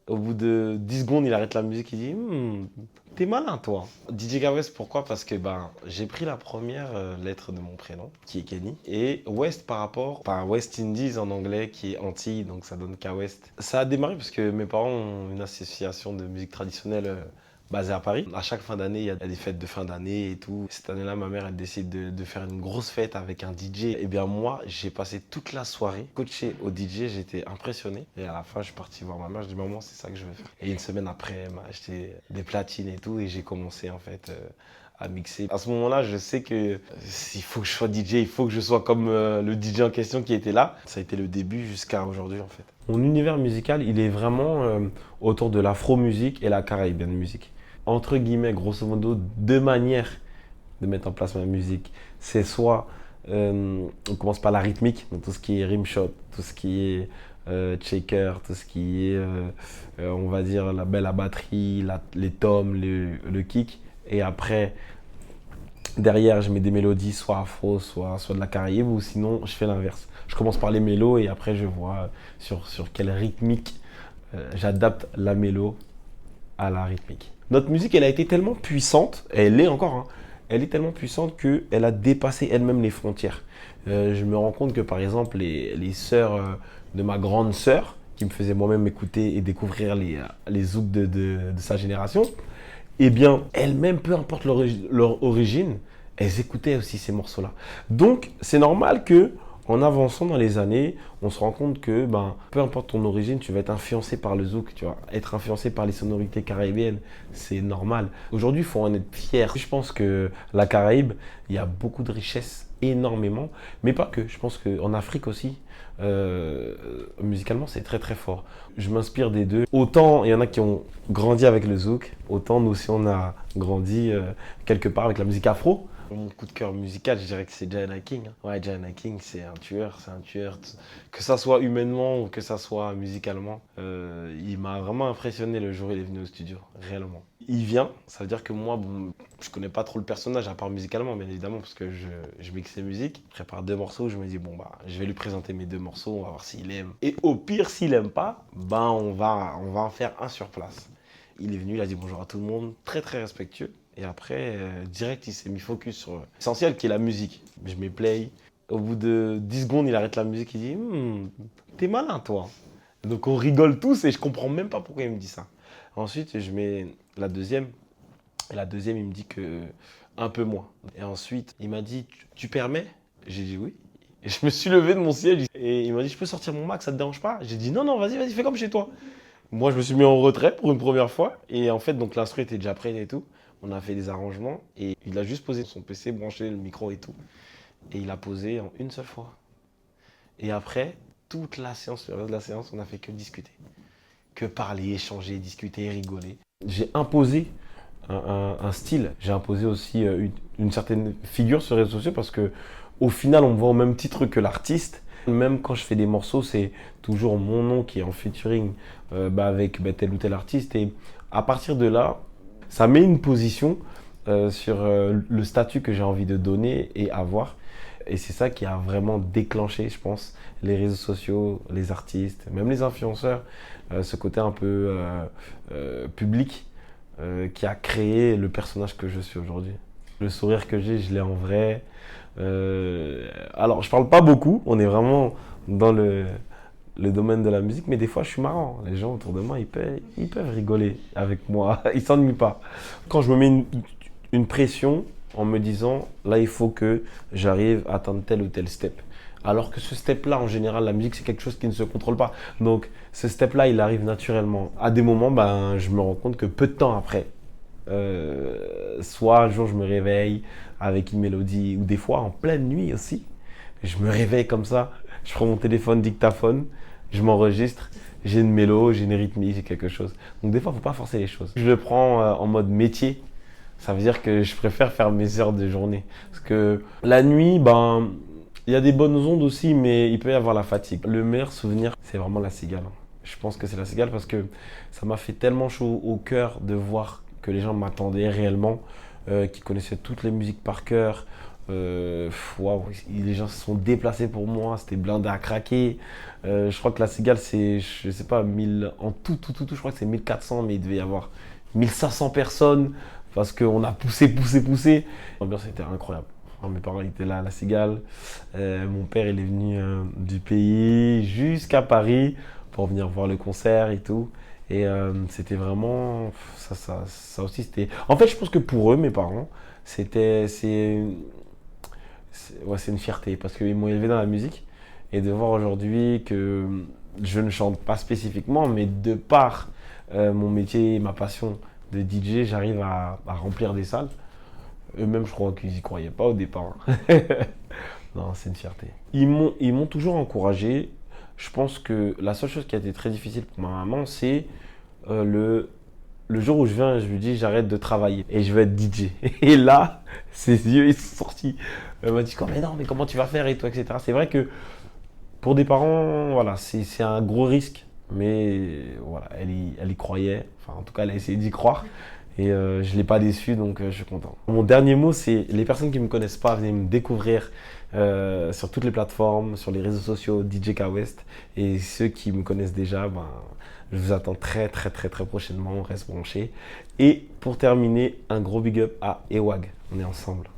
Au bout de 10 secondes, il arrête la musique, il dit t'es malin toi. DJ West, pourquoi? Parce que j'ai pris la première lettre de mon prénom, qui est Kenny, et West par rapport, West Indies en anglais, qui est Antilles, donc ça donne K-West. Ça a démarré parce que mes parents ont une association de musique traditionnelle basée à Paris. À chaque fin d'année, il y a des fêtes de fin d'année et tout. Cette année-là, ma mère, elle décide de faire une grosse fête avec un DJ. Et bien moi, j'ai passé toute la soirée coaché au DJ, j'étais impressionné. Et à la fin, je suis parti voir ma mère, je dis maman, c'est ça que je veux faire. Et une semaine après, elle m'a acheté des platines et tout, et j'ai commencé en fait à mixer. À ce moment-là, je sais que il faut que je sois DJ, il faut que je sois comme le DJ en question qui était là. Ça a été le début jusqu'à aujourd'hui en fait. Mon univers musical, il est vraiment autour de l'afro-musique et la caribbean musique. Entre guillemets, grosso modo, deux manières de mettre en place ma musique. C'est soit, on commence par la rythmique, donc tout ce qui est rimshot, tout ce qui est shaker, tout ce qui est, on va dire, la batterie, les toms, le kick. Et après, derrière, je mets des mélodies, soit afro, soit de la Caraïbe, ou sinon, je fais l'inverse. Je commence par les mélos et après, je vois sur quelle rythmique j'adapte la mélo à la rythmique. Notre musique, elle a été tellement puissante, et elle l'est encore, hein, elle est tellement puissante qu'elle a dépassé elle-même les frontières. Je me rends compte que par exemple, les sœurs de ma grande sœur, qui me faisaient moi-même écouter et découvrir les zouks de sa génération, eh bien, elles-mêmes, peu importe leur origine, elles écoutaient aussi ces morceaux-là. Donc, c'est normal que en avançant dans les années, on se rend compte que peu importe ton origine, tu vas être influencé par le zouk, tu vas être influencé par les sonorités caribéennes, c'est normal. Aujourd'hui, il faut en être fier. Je pense que la Caraïbe, il y a beaucoup de richesses, énormément, mais pas que. Je pense qu'en Afrique aussi, musicalement, c'est très très fort. Je m'inspire des deux. Autant il y en a qui ont grandi avec le zouk, autant nous aussi on a grandi quelque part avec la musique afro. Mon coup de cœur musical, je dirais que c'est Jayana King. Ouais, Jayana King, c'est un tueur, c'est un tueur. Que ça soit humainement ou que ça soit musicalement. Il m'a vraiment impressionné le jour où il est venu au studio, réellement. Il vient, ça veut dire que moi, je connais pas trop le personnage, à part musicalement, bien évidemment, parce que je mixe ses musiques. Je prépare deux morceaux, je me dis, je vais lui présenter mes deux morceaux, on va voir s'il aime. Et au pire, s'il aime pas, on va en faire un sur place. Il est venu, il a dit bonjour à tout le monde, très très respectueux. Et après, direct, il s'est mis focus sur l'essentiel qui est la musique. Je mets play. Au bout de 10 secondes, il arrête la musique, il dit t'es malin toi. Donc on rigole tous et je comprends même pas pourquoi il me dit ça. Ensuite, je mets la deuxième. Et la deuxième, il me dit que un peu moins. Et ensuite, il m'a dit tu permets? J'ai dit oui. Et je me suis levé de mon siège et il m'a dit je peux sortir mon Mac, ça te dérange pas? J'ai dit non, non, vas-y, fais comme chez toi. Moi, je me suis mis en retrait pour une première fois. Et en fait, donc l'instru était déjà prêt et tout. On a fait des arrangements. Et il a juste posé son PC, branché le micro et tout. Et il a posé en une seule fois. Et après, toute la séance, le reste de la séance, on n'a fait que discuter. Que parler, échanger, discuter, rigoler. J'ai imposé un style. J'ai imposé aussi une certaine figure sur les réseaux sociaux parce que au final, on me voit au même titre que l'artiste. Même quand je fais des morceaux, c'est toujours mon nom qui est en featuring avec tel ou tel artiste. Et à partir de là, ça met une position sur le statut que j'ai envie de donner et avoir. Et c'est ça qui a vraiment déclenché, je pense, les réseaux sociaux, les artistes, même les influenceurs, ce côté un peu public qui a créé le personnage que je suis aujourd'hui. Le sourire que j'ai, je l'ai en vrai. Alors, je parle pas beaucoup, on est vraiment dans le domaine de la musique, mais des fois, je suis marrant. Les gens autour de moi, ils peuvent rigoler avec moi, ils s'ennuient pas. Quand je me mets une pression en me disant, là, il faut que j'arrive à atteindre tel ou tel step. Alors que ce step-là, en général, la musique, c'est quelque chose qui ne se contrôle pas. Donc, ce step-là, il arrive naturellement. À des moments, je me rends compte que peu de temps après, soit un jour, je me réveille avec une mélodie, ou des fois, en pleine nuit aussi, je me réveille comme ça, je prends mon téléphone dictaphone, je m'enregistre, j'ai une mélo, j'ai une rythmique, j'ai quelque chose. Donc, des fois, il ne faut pas forcer les choses. Je le prends en mode métier. Ça veut dire que je préfère faire mes heures de journée. Parce que la nuit, il y a des bonnes ondes aussi, mais il peut y avoir la fatigue. Le meilleur souvenir, c'est vraiment la cigale. Je pense que c'est la cigale parce que ça m'a fait tellement chaud au cœur de voir que les gens m'attendaient réellement, qui connaissaient toutes les musiques par cœur, Waouh, les gens se sont déplacés pour moi, c'était blindé à craquer. Je crois que la Cigale, c'est, je sais pas, 1000, en tout, je crois que c'est 1400, mais il devait y avoir 1500 personnes parce qu'on a poussé. L'ambiance était incroyable. Enfin, mes parents étaient là à la Cigale. Mon père, il est venu du pays jusqu'à Paris pour venir voir le concert et tout. Et c'était vraiment. Ça aussi, c'était. En fait, je pense que pour eux, mes parents, c'était. Ouais, c'est une fierté parce qu'ils m'ont élevé dans la musique. Et de voir aujourd'hui que je ne chante pas spécifiquement, mais de par mon métier et ma passion de DJ, j'arrive à remplir des salles. Eux-mêmes, je crois qu'ils n'y croyaient pas au départ. Non, c'est une fierté. Ils m'ont toujours encouragé. Je pense que la seule chose qui a été très difficile pour ma maman, c'est le jour où je viens, je lui dis j'arrête de travailler et je vais être DJ. Et là, ses yeux ils sont sortis. Elle m'a dit mais non, mais comment tu vas faire et tout, etc. C'est vrai que pour des parents, voilà, c'est un gros risque. Mais voilà, elle y croyait. Enfin, en tout cas, elle a essayé d'y croire. Et je ne l'ai pas déçu, donc je suis content. Mon dernier mot, c'est les personnes qui ne me connaissent pas, venez me découvrir sur toutes les plateformes, sur les réseaux sociaux DJ K West. Et ceux qui me connaissent déjà, ben, je vous attends très prochainement, on reste branchés. Et pour terminer, un gros big up à Ewag. On est ensemble.